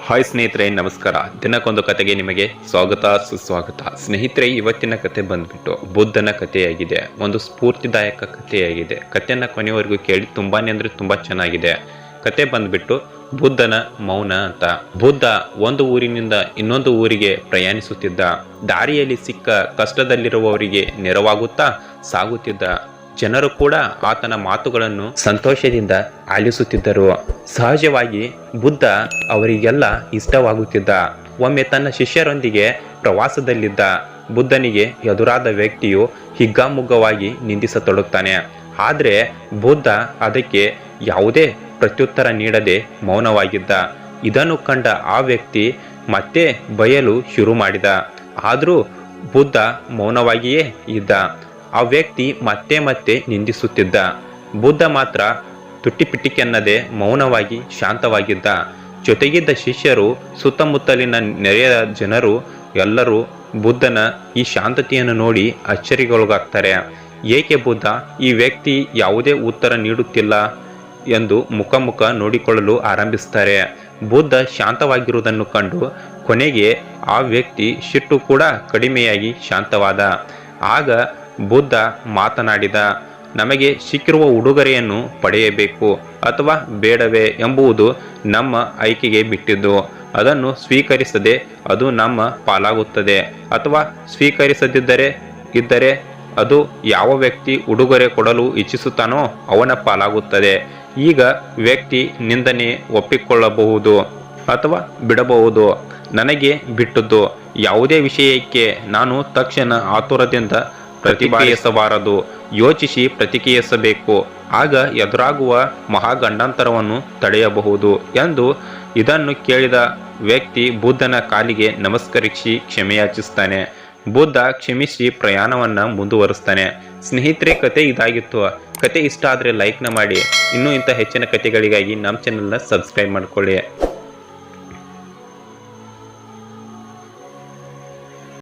Hi ಸ್ನೇಹಿತರೆ, ನಮಸ್ಕಾರ. ದಿನಕ್ಕೊಂದು ಕತೆಗೆ ನಿಮಗೆ ಸ್ವಾಗತ ಸುಸ್ವಾಗತ. ಸ್ನೇಹಿತರೆ, ಇವತ್ತಿನ ಕತೆ ಬಂದ್ಬಿಟ್ಟು ಬುದ್ಧನ ಕಥೆಯಾಗಿದೆ. ಒಂದು ಸ್ಫೂರ್ತಿದಾಯಕ ಕಥೆಯಾಗಿದೆ. ಕಥೆಯನ್ನ ಕೊನೆವರೆಗೂ ಕೇಳಿ. ತುಂಬಾನೇ ಅಂದ್ರೆ ತುಂಬಾ ಚೆನ್ನಾಗಿದೆ. ಕತೆ ಬಂದ್ಬಿಟ್ಟು ಬುದ್ಧನ ಮೌನ ಅಂತ. ಬುದ್ಧ ಒಂದು ಊರಿನಿಂದ ಇನ್ನೊಂದು ಊರಿಗೆ ಪ್ರಯಾಣಿಸುತ್ತಿದ್ದ. ದಾರಿಯಲ್ಲಿ ಸಿಕ್ಕ ಕಷ್ಟದಲ್ಲಿರುವವರಿಗೆ ನೆರವಾಗುತ್ತಾ ಸಾಗುತ್ತಿದ್ದ. ಜನರು ಕೂಡ ಆತನ ಮಾತುಗಳನ್ನು ಸಂತೋಷದಿಂದ ಆಲಿಸುತ್ತಿದ್ದರು. ಸಹಜವಾಗಿ ಬುದ್ಧ ಅವರಿಗೆಲ್ಲ ಇಷ್ಟವಾಗುತ್ತಿದ್ದ. ಒಮ್ಮೆ ತನ್ನ ಶಿಷ್ಯರೊಂದಿಗೆ ಪ್ರವಾಸದಲ್ಲಿದ್ದ ಬುದ್ಧನಿಗೆ ಎದುರಾದ ವ್ಯಕ್ತಿಯು ಹಿಗ್ಗಾಮುಗ್ಗವಾಗಿ ನಿಂದಿಸತೊಡಗುತ್ತಾನೆ. ಆದರೆ ಬುದ್ಧ ಅದಕ್ಕೆ ಯಾವುದೇ ಪ್ರತ್ಯುತ್ತರ ನೀಡದೆ ಮೌನವಾಗಿದ್ದ. ಇದನ್ನು ಕಂಡ ಆ ವ್ಯಕ್ತಿ ಮತ್ತೆ ಬಯಲು ಶುರು ಮಾಡಿದ. ಆದರೂ ಬುದ್ಧ ಮೌನವಾಗಿಯೇ ಇದ್ದ. ಆ ವ್ಯಕ್ತಿ ಮತ್ತೆ ಮತ್ತೆ ನಿಂದಿಸುತ್ತಿದ್ದ. ಬುದ್ಧ ಮಾತ್ರ ತುಟ್ಟಿಪಿಟ್ಟಿಕೆನ್ನದೆ ಮೌನವಾಗಿ ಶಾಂತವಾಗಿದ್ದ. ಜೊತೆಗಿದ್ದ ಶಿಷ್ಯರು, ಸುತ್ತಮುತ್ತಲಿನ ನೆರೆಯ ಜನರು ಎಲ್ಲರೂ ಬುದ್ಧನ ಈ ಶಾಂತತೆಯನ್ನು ನೋಡಿ ಅಚ್ಚರಿಗೊಳಗಾಗ್ತಾರೆ. ಏಕೆ ಬುದ್ಧ ಈ ವ್ಯಕ್ತಿ ಯಾವುದೇ ಉತ್ತರ ನೀಡುತ್ತಿಲ್ಲ ಎಂದು ಮುಖ ನೋಡಿಕೊಳ್ಳಲು ಆರಂಭಿಸ್ತಾರೆ. ಬುದ್ಧ ಶಾಂತವಾಗಿರುವುದನ್ನು ಕಂಡು ಕೊನೆಗೆ ಆ ವ್ಯಕ್ತಿ ಸಿಟ್ಟು ಕೂಡ ಕಡಿಮೆಯಾಗಿ ಶಾಂತವಾದ. ಆಗ ಬುದ್ಧ ಮಾತನಾಡಿದ. ನಮಗೆ ಸಿಕ್ಕಿರುವ ಉಡುಗೊರೆಯನ್ನು ಪಡೆಯಬೇಕು ಅಥವಾ ಬೇಡವೇ ಎಂಬುದು ನಮ್ಮ ಆಯ್ಕೆಗೆ ಬಿಟ್ಟಿದ್ದು. ಅದನ್ನು ಸ್ವೀಕರಿಸದೆ ಅದು ನಮ್ಮ ಪಾಲಾಗುತ್ತದೆ, ಅಥವಾ ಇದ್ದರೆ ಅದು ಯಾವ ವ್ಯಕ್ತಿ ಉಡುಗೊರೆ ಕೊಡಲು ಇಚ್ಛಿಸುತ್ತಾನೋ ಅವನ ಪಾಲಾಗುತ್ತದೆ. ಈಗ ವ್ಯಕ್ತಿ ನಿಂದನೆ ಒಪ್ಪಿಕೊಳ್ಳಬಹುದು ಅಥವಾ ಬಿಡಬಹುದು, ನನಗೆ ಬಿಟ್ಟದ್ದು. ಯಾವುದೇ ವಿಷಯಕ್ಕೆ ನಾನು ತಕ್ಷಣ ಆತುರದಿಂದ ಪ್ರತಿಕ್ರಿಯಿಸಬಾರದು, ಯೋಚಿಸಿ ಪ್ರತಿಕ್ರಿಯಿಸಬೇಕು. ಆಗ ಎದುರಾಗುವ ಮಹಾಗಂಡಾಂತರವನ್ನು ತಡೆಯಬಹುದು ಎಂದು. ಇದನ್ನು ಕೇಳಿದ ವ್ಯಕ್ತಿ ಬುದ್ಧನ ಕಾಲಿಗೆ ನಮಸ್ಕರಿಸಿ ಕ್ಷಮೆಯಾಚಿಸ್ತಾನೆ. ಬುದ್ಧ ಕ್ಷಮಿಸಿ ಪ್ರಯಾಣವನ್ನ ಮುಂದುವರಿಸ್ತಾನೆ. ಸ್ನೇಹಿತರೆ, ಕತೆ ಇದಾಗಿತ್ತು. ಕತೆ ಇಷ್ಟ ಆದರೆ ಲೈಕ್ನ ಮಾಡಿ. ಇನ್ನೂ ಇಂಥ ಹೆಚ್ಚಿನ ಕತೆಗಳಿಗಾಗಿ ನಮ್ಮ ಚಾನೆಲ್ನ ಸಬ್ಸ್ಕ್ರೈಬ್ ಮಾಡ್ಕೊಳ್ಳಿ.